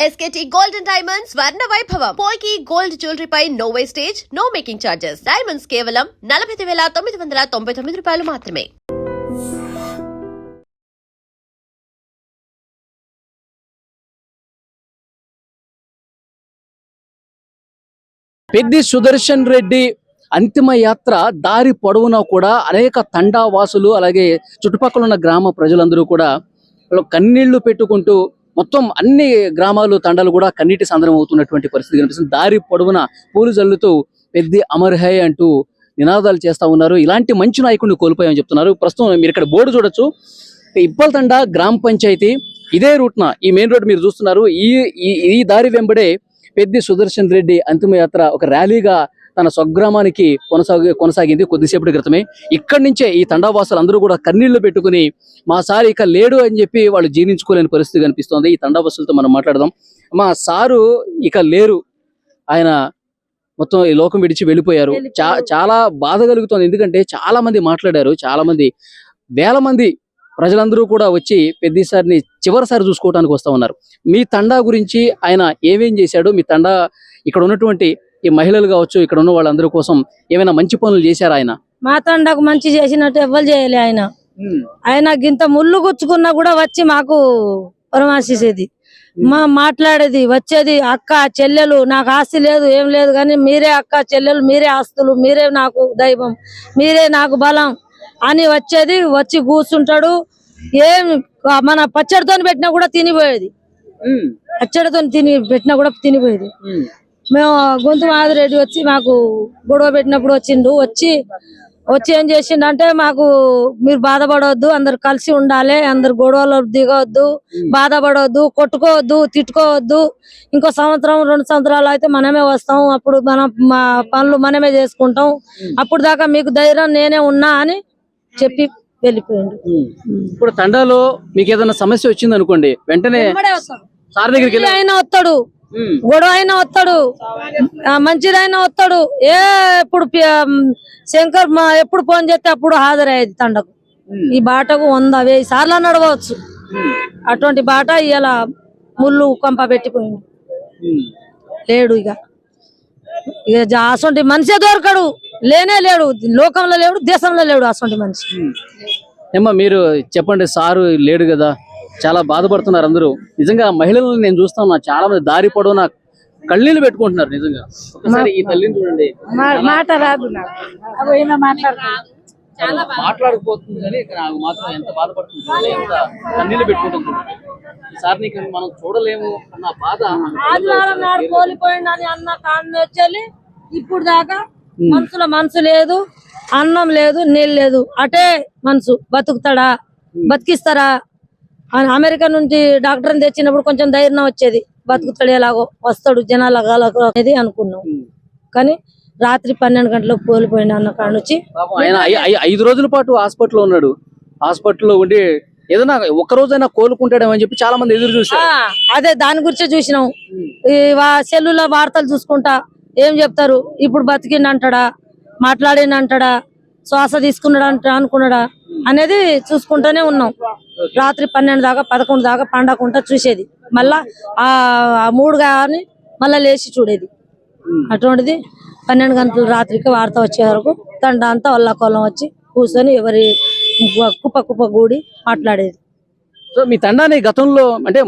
SKT Gold and Diamonds Swarna Vaibhavam. Polki Gold Jewelry pi no wastage, no making charges. Diamonds కేవలం 45,999 రూపాయలు మాత్రమే. పెద్ది సుదర్శన్ రెడ్డి అంతిమ యాత్ర దారి పొడవునా కూడా అనేక తండావాసులు అలాగే చుట్టుపక్కల ఉన్న గ్రామ ప్రజలందరూ కూడా కన్నీళ్లు పెట్టుకుంటూ మొత్తం అన్ని గ్రామాలు తండాలు కూడా కన్నీటి సందరం అవుతున్నటువంటి పరిస్థితి కనిపిస్తుంది. దారి పొడవున పూలు జల్లుతూ పెద్ది అమర్ హై అంటూ నినాదాలు చేస్తా ఉన్నారు. ఇలాంటి మంచి నాయకుడిని కోల్పోయామని చెప్తున్నారు. ప్రస్తుతం మీరు ఇక్కడ బోర్డు చూడొచ్చు, ఇప్పల్తండ గ్రామ పంచాయతీ ఇదే రూట్న ఈ మెయిన్ రోడ్ మీరు చూస్తున్నారు. ఈ దారి వెంబడే పెద్ది సుదర్శన్ రెడ్డి అంతిమయాత్ర ఒక ర్యాలీగా తన స్వగ్రామానికి కొనసాగింది కొద్దిసేపటి క్రితమే. ఇక్కడి నుంచే ఈ తండావాసులు అందరూ కూడా కన్నీళ్లు పెట్టుకుని మా సారు ఇక లేడు అని చెప్పి వాళ్ళు జీర్ణించుకోలేని పరిస్థితి కనిపిస్తోంది. ఈ తండావాసులతో మనం మాట్లాడదాం. మా సారు ఇక లేరు, ఆయన మొత్తం ఈ లోకం విడిచి వెళ్ళిపోయారు. చాలా బాధ కలుగుతోంది. ఎందుకంటే చాలా మంది మాట్లాడారు, చాలా మంది వేల మంది ప్రజలందరూ కూడా వచ్చి పెద్దసారిని చివరిసారి చూసుకోవడానికి వస్తా ఉన్నారు. మీ తండా గురించి ఆయన ఏమేం చేశాడు, మీ తండా ఇక్కడ ఉన్నటువంటి ఈ మహిళలు కావచ్చు, ఇక్కడ ఉన్న వాళ్ళందరి కోసం ఏమైనా మంచి పనులు చేశారు ఆయన? మా తండాకు మంచి చేసినట్టు ఎవ్వరు చేయలే. ఆయన గింత ముళ్ళు గుచ్చుకున్నా కూడా వచ్చి మాకు పరామర్శించేది, మాట్లాడేది, వచ్చేది. అక్క చెల్లెలు, నాకు ఆస్తి లేదు ఏం లేదు కానీ మీరే అక్క చెల్లెలు, మీరే ఆస్తులు, మీరే నాకు దైవం, మీరే నాకు బలం అని వచ్చేది. వచ్చి కూర్చుంటాడు. ఏం మన పచ్చడితో పెట్టినా కూడా తినిపోయేది, పచ్చడితో పెట్టినా కూడా తినిపోయేది. మేము గొంతు మాదిరెడ్డి వచ్చి మాకు గొడవ పెట్టినప్పుడు వచ్చిండు. వచ్చి ఏం చేసిండు అంటే, మాకు మీరు బాధపడవద్దు, అందరు కలిసి ఉండాలి, అందరు గొడవలు దిగవద్దు, బాధపడవద్దు, కొట్టుకోవద్దు, తిట్టుకోవద్దు. ఇంకో సంవత్సరం 2 సంవత్సరాలు అయితే మనమే వస్తాం, అప్పుడు మా పనులు మనమే చేసుకుంటాం, అప్పుడు దాకా మీకు ధైర్యం నేనే ఉన్నా అని చెప్పి వెళ్ళిపోయిండు. ఇప్పుడు తండాలో మీకు ఏదైనా సమస్య వచ్చింది అనుకోండి, వెంటనే సార్ దగ్గరికి అయినా వస్తాడు, గొడవ అయినా వస్తాడు, మంచిదైనా వస్తాడు. ఎప్పుడు శంకర్ ఎప్పుడు ఫోన్ చేస్తే అప్పుడు హాజరయ్యేది తండకు. ఈ బాటకు 100,000 సార్లు నడవచ్చు. అటువంటి బాట ఇలా ముళ్ళు కంప పెట్టిపోయింది. లేడు ఇక అసొంటి మనిషే దొరకడు, లేనే లేడు, లోకంలో లేడు, దేశంలో లేడు అసొంటి మనిషి. ఏమ్మా మీరు చెప్పండి, సారు లేడు కదా, చాలా బాధపడుతున్నారు అందరూ. నిజంగా మహిళలను నేను చూస్తాను, చాలా మంది దారి పొడవునా కళ్ళీళ్ళు పెట్టుకుంటున్నారు. నిజంగా ఒకసారి ఈ తల్లిని చూడండి, మాట రాదు మాట్లాడకపోతుంది కానీ నాకు మాత్రం ఎంత బాధపడుతుంది, ఎంత కన్నీళ్ళు పెట్టుకుంటుంది. సార్ని మనం చూడలేము అన్న బాధ. ఆదివారం నాడు కోల్పోయిందని అన్న కాన్ని వచ్చి ఇప్పుడు దాకా మనసు లేదు, అన్నం లేదు, నీళ్ళు లేదు. అటే మనసు బతుకుతాడా, బతికిస్తారా అని అమెరికా నుంచి డాక్టర్ని తెచ్చినప్పుడు కొంచెం ధైర్యం వచ్చేది, బతుకుతాడు ఎలాగో వస్తాడు జనాల అనేది అనుకున్నాం. కానీ రాత్రి 12 గంటలకు కోల్పోయింది అన్న కాడ నుంచి. ఆయన 5 రోజుల పాటు హాస్పిటల్లో ఉన్నాడు. హాస్పిటల్లో ఉండి ఏదైనా ఒక్క రోజైనా కోలుకుంటాడేమని చెప్పి చాలా మంది ఎదురు చూసారు. అదే దాని గురించే చూసినాం. ఈ సెల్లుల వార్తలు చూసుకుంటా ఏం చెప్తారు, ఇప్పుడు బతికిండంటాడా, మాట్లాడిండంటాడా, శ్వాస తీసుకున్నాడు అనుకున్నాడా అనేది చూసుకుంటూనే ఉన్నాం. రాత్రి 12 దాకా 11 దాకా పండకుండా చూసేది, మళ్ళా ఆ 3 కానీ మళ్ళా లేచి చూడేది. అటువంటిది 12 గంటల రాత్రికి వార్త వచ్చే వరకు తండ అంతా వల్లకొల్లం వచ్చి కూర్చొని ఎవరి కుప్ప గూడి మాట్లాడేది. సో మీ తండాని గతంలో అంటే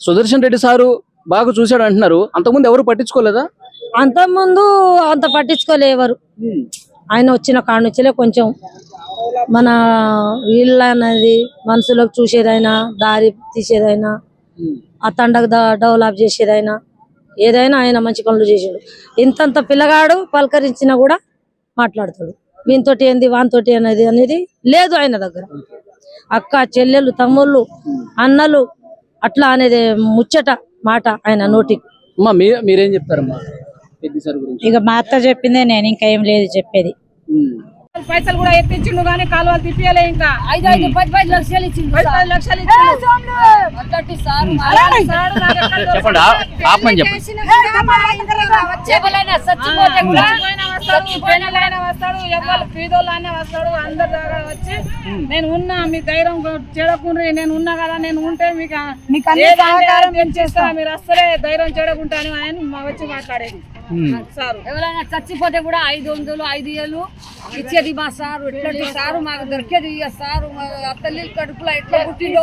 సుదర్శన్ రెడ్డి సారు బాగా చూశాడు అంటున్నారు, అంతకుముందు ఎవరు పట్టించుకోలేదా? అంతకుముందు అంత పట్టించుకోలే ఎవరు. ఆయన వచ్చిన కాడ నుంచిలే కొంచెం మన వీళ్ళ అనేది మనుషులకు చూసేదైనా, దారి తీసేదైనా, ఆ తండకు డెవలప్ చేసేదైనా, ఏదైనా ఆయన మంచి పనులు చేసాడు. ఇంతంత పిల్లగాడు పలకరించినా కూడా మాట్లాడతాడు. వీనితోటి ఏంది వానితోటి అనేది లేదు ఆయన దగ్గర. అక్క చెల్లెలు, తమ్ముళ్ళు, అన్నలు అట్లా అనేది ముచ్చట మాట ఆయన నోటికి. మీరేం చెప్తారమ్మా పెద్ద సార్ గురించి? ఇక మా అత్త చెప్పిందే నేను, ఇంకా ఏం లేదు చెప్పేది. పైసలు కూడా ఎత్తించిండు కానీ కాలువలు తిప్పియలే. ఇంకా 5 లక్షలు ఇచ్చిండు 10 లక్షలు ఇచ్చిండు. అలాంటి సారు నాకు ఎక్కడ చెప్పండి ఆపమని చెప్పండి. పెళ్ళైనా వస్తాడు, ఎవరు పీదోళ్ళైనా వస్తాడు, అందరి దగ్గర వచ్చి నేను ఉన్నా, మీ ధైర్యం చెడకుండ్రి, నేను ఉన్నా కదా, నేను ఉంటే మీకు ఏ సహకారం నేను చేస్తా, మీరు అసలే ధైర్యం చెడకుంటాను ఆయన వచ్చి మాట్లాడేది సారు. ఎవరైనా చచ్చిపోతే కూడా 500 5,000 ఇచ్చేది మా సారు. ఎట్లాంటి సారు మాకు దొరికేది సారు. తల్లి కడుపులో ఎట్లా పుట్టిండో.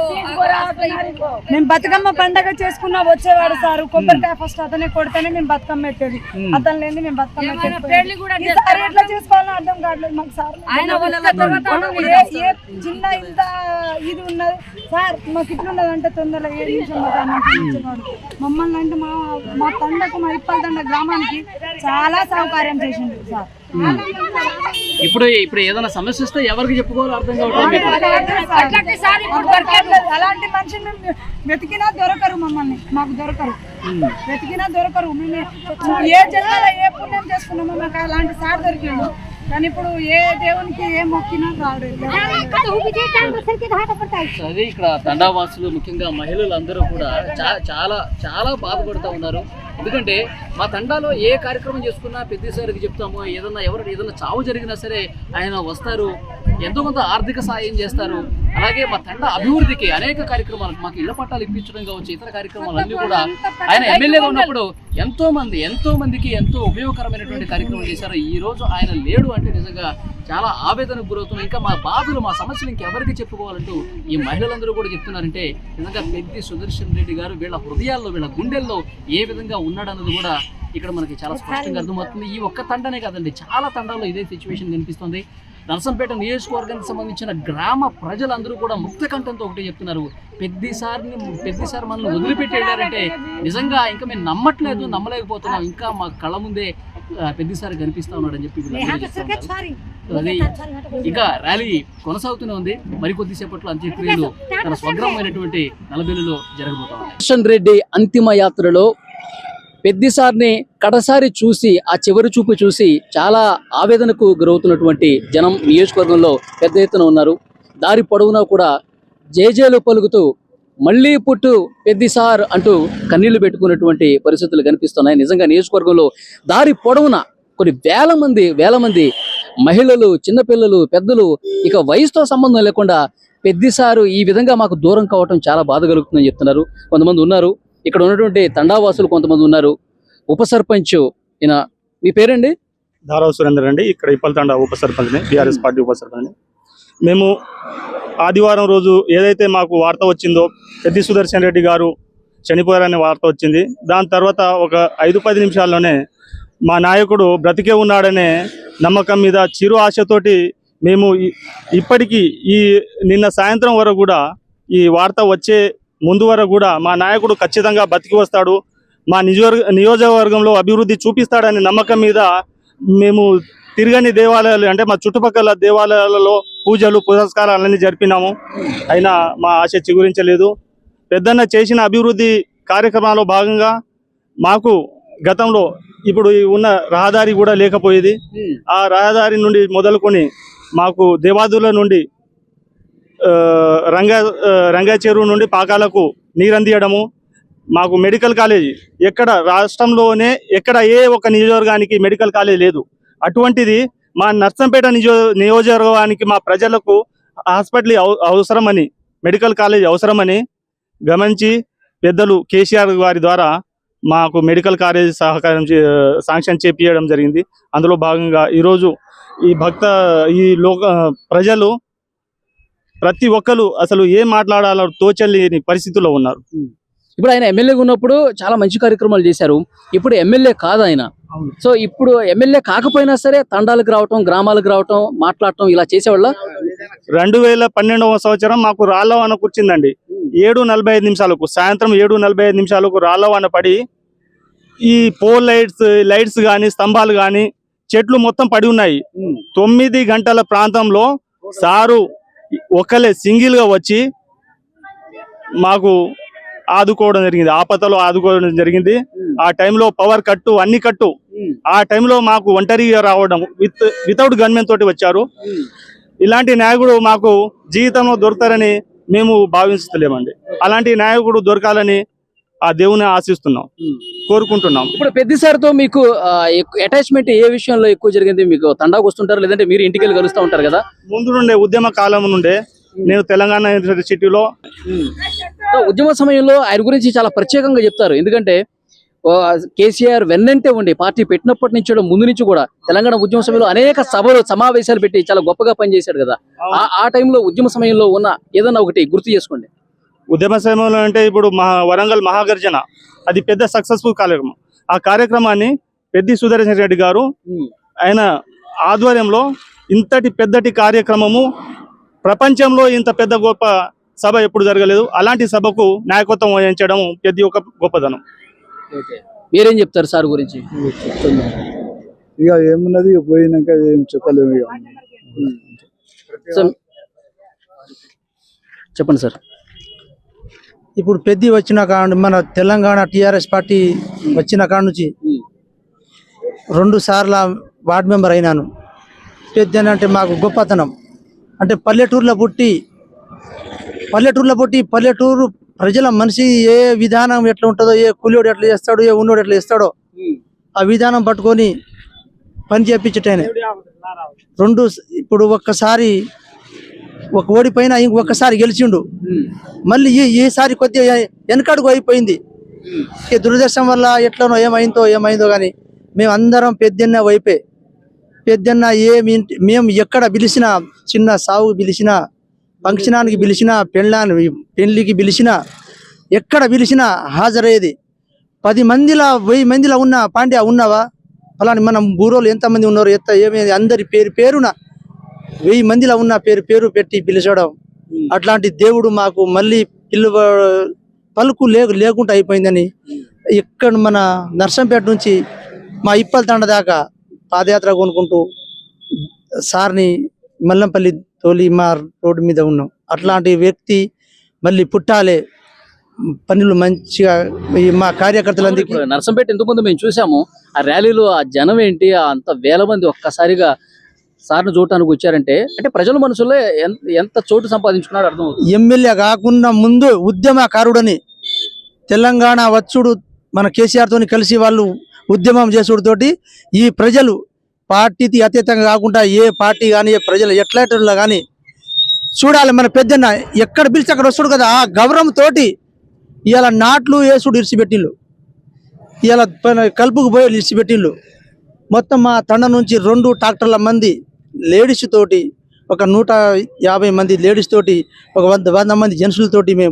మేము బతుకమ్మ పండగ చేసుకున్నా వచ్చేవాడు సారు. కొబ్బరికాయ ఫస్ట్ అతనే కొడితేనే మేము బతుకమ్మ పెట్టేది. అతను లేని మేము బతుకమ్మ పెళ్లి కూడా ఎట్లా చేసుకోవాలో అర్థం కావట్లేదు మాకు సార్. ఏ చిన్న ఇంత ఇది ఉన్నది సార్, మాకు ఇట్లున్నది అంటే తొందరలో 7 నిమిషం మమ్మల్ని అంటే మా తండకు, మా ఇప్పల తండ గ్రామానికి చాలా సౌకర్యం చేసింది సార్. ఇప్పుడు ఏదైనా సమస్య వస్తే ఎవరికి చెప్పుకోవాలో అర్థం కావట్లేదు. అలాంటి మనిషిని మేము వెతికినా దొరకరు, మమ్మల్ని మాకు దొరకరు, వెతికినా దొరకరు. మేము ఏ జన్మలో ఏ పుణ్యం చేసుకున్నామో మాకు అలాంటి సార్ దొరికిండు. కానీ ఇప్పుడు ఏ దేవునికి ఏ మొక్కినా రాడు. అది ఇక్కడ తండావాసులు ముఖ్యంగా మహిళలు అందరూ కూడా చాలా చాలా బాధపడుతూ ఉన్నారు. ఎందుకంటే మా తండాలో ఏ కార్యక్రమం చేసుకున్నా పెద్దసారికి చెప్తాము. ఏదైనా చావు జరిగినా సరే ఆయన వస్తారు, ఎంతో కొంత ఆర్థిక సాయం చేస్తారు. అలాగే మా తండ అభివృద్ధికి అనేక కార్యక్రమాలు, మాకు ఇళ్ల పట్టాలు ఇప్పించడం కావచ్చు, ఇతర కార్యక్రమాలన్నీ కూడా ఆయన ఎమ్మెల్యేగా ఉన్నప్పుడు ఎంతో మందికి ఎంతో ఉపయోగకరమైనటువంటి కార్యక్రమం చేశారు. ఈ రోజు ఆయన లేడు అంటే నిజంగా చాలా ఆవేదనకు గురవుతున్నాం. ఇంకా మా బాధలు, మా సమస్యలు ఇంకెవరికి చెప్పుకోవాలంటూ ఈ మహిళలందరూ కూడా చెప్తున్నారంటే నిజంగా పెద్ది సుదర్శన్ రెడ్డి గారు వీళ్ళ హృదయాల్లో, వీళ్ళ గుండెల్లో ఏ విధంగా ఉన్నాడన్నది కూడా ఇక్కడ మనకి చాలా స్పష్టంగా అర్థమవుతుంది. ఈ ఒక్క తండనే కాదండి, చాలా తండాల్లో ఇదే సిచ్యువేషన్ కనిపిస్తుంది. నరసంపేట నియోజకవర్గానికి సంబంధించిన గ్రామ ప్రజలందరూ కూడా ముక్త కంఠంతో ఒకటి చెప్తున్నారు, పెద్దిసారి మనల్ని వదిలిపెట్టి వెళ్ళారంటే నిజంగా ఇంకా మేము నమ్మలేకపోతున్నాం, ఇంకా మా కళ్ళ ముందే పెద్దిసారి కనిపిస్తా ఉన్నాడని చెప్పి అది ఇంకా ర్యాలీ కొనసాగుతూనే ఉంది. మరికొద్దిసేపట్లో అంత్యక్రియలు తన స్వగ్రామైనటువంటి నలబెల్లిలో జరగబోతా ఉన్నాయి. రెడ్డి అంతిమ యాత్రలో పెద్దిసారిని కడసారి చూసి, ఆ చివరి చూపు చూసి చాలా ఆవేదనకు గురవుతున్నటువంటి జనం నియోజకవర్గంలో పెద్ద ఎత్తున ఉన్నారు. దారి పొడవునా కూడా జేజేలు పలుకుతూ మళ్ళీ పుట్టు పెద్దిసార్ అంటూ కన్నీళ్లు పెట్టుకున్నటువంటి పరిస్థితులు కనిపిస్తున్నాయి. నిజంగా నియోజకవర్గంలో దారి పొడవునా కొన్ని వేల మంది మహిళలు, చిన్నపిల్లలు, పెద్దలు, ఇక వయసుతో సంబంధం లేకుండా పెద్దిసారు ఈ విధంగా మాకు దూరం కావటం చాలా బాధ కలుగుతుందని చెప్తున్నారు. కొంతమంది ఉన్నారు, ఇక్కడ ఉన్నటువంటి తండావాసులు కొంతమంది ఉన్నారు. ఉప సర్పంచ్ ఈయన, మీ పేరండి? ధారావు సురేందర్ అండి. ఇక్కడ ఇప్పల తండా ఉప సర్పంచ్ని, బీఆర్ఎస్ పార్టీ ఉప సర్పంచ్ని. మేము ఆదివారం రోజు ఏదైతే మాకు వార్త వచ్చిందో పెద్ది సుదర్శన్ రెడ్డి గారు చనిపోయారనే వార్త వచ్చింది, దాని తర్వాత ఒక 5-10 నిమిషాల్లోనే మా నాయకుడు బ్రతికే ఉన్నాడనే నమ్మకం మీద చిరు ఆశతోటి మేము ఇప్పటికీ నిన్న సాయంత్రం వరకు కూడా ఈ వార్త వచ్చే ముందు వరకు కూడా మా నాయకుడు ఖచ్చితంగా బతికి వస్తాడు, మా నియోజకవర్గంలో అభివృద్ధి చూపిస్తాడనే నమ్మకం మీద మేము తిరగని దేవాలయాలు, అంటే మా చుట్టుపక్కల దేవాలయాలలో పూజలు పురస్కారాలన్నీ జరిపినాము. అయినా మా ఆశ చిగురించలేదు. పెద్దన్న చేసిన అభివృద్ధి కార్యక్రమాల్లో భాగంగా మాకు గతంలో ఇప్పుడు ఉన్న రహదారి కూడా లేకపోయేది. ఆ రహదారి నుండి మొదలుకొని మాకు దేవాదుల నుండి రంగా చెరువు నుండి పాకాలకు నీరందియడము, మాకు మెడికల్ కాలేజ్ ఎక్కడ రాష్ట్రంలోనే ఎక్కడ ఏ ఒక్క నియోజకవర్గానికి మెడికల్ కాలేజ్ లేదు. అటువంటిది మా నర్సంపేట నియోజకవర్గానికి మా ప్రజలకు హాస్పిటల్ అవసరమని, మెడికల్ కాలేజ్ అవసరమని గమనించి పెద్దలు కేసీఆర్ గారి ద్వారా మాకు మెడికల్ కాలేజ్ శాంక్షన్ చేపించడం జరిగింది. అందులో భాగంగా ఈరోజు ఈ ప్రజలు ప్రతి ఒక్కరు అసలు ఏం మాట్లాడాలో తోచలేని పరిస్థితుల్లో ఉన్నారు. ఇప్పుడు ఆయన ఎమ్మెల్యేగా ఉన్నప్పుడు చాలా మంచి కార్యక్రమాలు చేశారు. ఇప్పుడు ఎమ్మెల్యే కాదు ఆయన. సో ఇప్పుడు ఎమ్మెల్యే కాకపోయినా సరే తండాలకు రావటం, గ్రామాలకు రావటం, మాట్లాడటం ఇలా చేసేవాళ్ళ. 2012వ సంవత్సరం మాకు రాళ్ళవాన కూర్చిందండి. 7:45 నిమిషాలకు, సాయంత్రం 7:45 నిమిషాలకు రాళ్ళవాన పడి ఈ పోల్ లైట్స్ కానీ, స్తంభాలు కానీ, చెట్లు మొత్తం పడి ఉన్నాయి. 9 గంటల ప్రాంతంలో సారు ఒకలే సింగిల్ గా వచ్చి మాకు ఆదుకోవడం జరిగింది, ఆపదలో ఆదుకోవడం జరిగింది. ఆ టైంలో పవర్ కట్టు, అన్ని కట్టు ఆ టైంలో మాకు ఒంటరిగా రావడం వితౌట్ గన్మెన్ తోటి వచ్చారు. ఇలాంటి నాయకుడు మాకు జీవితంలో దొరుకుతారని మేము భావిస్తలేమండి. అలాంటి నాయకుడు దొరకాలని ఆ దేవుని ఆశిస్తున్నాం, కోరుకుంటున్నాం. ఇప్పుడు పెద్దసారితో మీకు అటాచ్మెంట్ ఏ విషయంలో ఎక్కువ జరిగింది? మీకు తండాకు వస్తుంటారు, లేదంటే మీరు ఇంటికి వెళ్ళి కలుస్తూ ఉంటారు కదా? ముందు నుండే ఉద్యమ కాలం నుండే నేను తెలంగాణ యూనివర్సిటీలో సో ఉద్యమ సమయంలో ఆయన గురించి చాలా ప్రత్యేకంగా చెప్తారు. ఎందుకంటే కేసీఆర్ వెన్నంటే ఉండి పార్టీ పెట్టినప్పటి నుంచి ముందు నుంచి కూడా తెలంగాణ ఉద్యమ సమయంలో అనేక సభలు సమావేశాలు పెట్టి చాలా గొప్పగా పనిచేశాడు కదా. ఆ టైంలో ఉద్యమ సమయంలో ఉన్న ఏదన్నా ఒకటి గుర్తు చేసుకోండి. ఉద్యమ సమయంలో అంటే ఇప్పుడు వరంగల్ మహాగర్జన అది పెద్ద సక్సెస్ఫుల్ కార్యక్రమం. ఆ కార్యక్రమాన్ని పెద్ది సుదర్శన్ రెడ్డి గారు ఆయన ఆధ్వర్యంలో ఇంతటి పెద్దటి కార్యక్రమము ప్రపంచంలో ఇంత పెద్ద గొప్ప సభ ఎప్పుడు జరగలేదు. అలాంటి సభకు నాయకత్వం వహించడం పెద్ద ఒక గొప్పదనం. మీరేం చెప్తారు సార్ గురించి? ఇక ఏమున్నది, పోయినాక ఏం చెప్పలేము. చెప్పండి సార్. ఇప్పుడు పెద్ద వచ్చిన కాడ మన తెలంగాణ టిఆర్ఎస్ పార్టీ వచ్చిన కాడ నుంచి 2 సార్ల వార్డు మెంబర్ అయినాను. పెద్ద అంటే మాకు గొప్పతనం అంటే పల్లెటూరులో పుట్టి పల్లెటూరు ప్రజల మనిషి ఏ విధానం ఎట్లా ఉంటుందో, ఏ కూలివాడు ఎట్లా చేస్తాడో, ఏ ఉన్నోడు ఎట్లా చేస్తాడో ఆ విధానం పట్టుకొని పని చేపించటేనే. ఇప్పుడు ఒక్కసారి ఓడిపోయినా ఇంకొకసారి గెలిచిండు. మళ్ళీ ఈసారి కొద్దిగా వెనకడుగు అయిపోయింది. ఈ దురదృష్టం వల్ల ఎట్లనో ఏమైందో కానీ మేము అందరం పెద్దన్న వైపే. పెద్దన్న మేము ఎక్కడ పిలిచినా, చిన్న సావుకు పిలిచినా, ఫంక్షనానికి పిలిచినా, పెళ్లికి పిలిచినా, ఎక్కడ పిలిచినా హాజరయ్యేది. 10 మందిలా 1000 మందిలా ఉన్న పాండ్యా ఉన్నావా అలాని మనం ఊరోళ్ళు ఎంతమంది ఉన్నారు ఏమైంది అందరి పేరున 1000 మందిలా ఉన్న పేరు పెట్టి పిలిచడం. అట్లాంటి దేవుడు మాకు మళ్ళీ పలుకు లేకుండా అయిపోయిందని ఇక్కడ మన నర్సంపేట నుంచి మా ఇప్పల్ తండ దాకా పాదయాత్ర కొనుక్కుంటూ సార్ని మల్లంపల్లి తోలి మా రోడ్డు మీద ఉన్నాం. అట్లాంటి వ్యక్తి మళ్ళీ పుట్టాలే, పనులు మంచిగా మా కార్యకర్తలందరికీ. నర్సంపేట ఇంతకుముందు మేము చూసాము, ఆ ర్యాలీలో ఆ జనం ఏంటి, అంత వేల మంది ఒక్కసారిగా సార్ను చూడటానికి వచ్చారంటే అంటే ప్రజల మనసులో ఎంత చోటు సంపాదించుకున్నాడు అర్థం అవుతుంది. ఎమ్మెల్యే కాకుండా ముందు ఉద్యమకారుడని తెలంగాణ వచ్చుడు మన కేసీఆర్ తోని కలిసి వాళ్ళు ఉద్యమం చేసుడుతోటి ఈ ప్రజలు పార్టీకి అతీతంగా కాకుండా ఏ పార్టీ కానీ ఏ ప్రజలు ఎట్లాంటిలో కానీ చూడాలి. మన పెద్దన్న ఎక్కడ పిలిచి అక్కడ వస్తుడు కదా, ఆ గౌరవం తోటి ఇవాళ నాట్లు వేసుడు ఇడిచిపెట్టిళ్ళు, ఇవాళ కలుపుకు పోయి ఇడిచిపెట్టిళ్ళు. మొత్తం మా తండ నుంచి 2 ట్రాక్టర్ల మంది లేడీస్ తోటి, ఒక 150 మంది లేడీస్ తోటి, ఒక 100 మంది జెంట్స్లతోటి మేము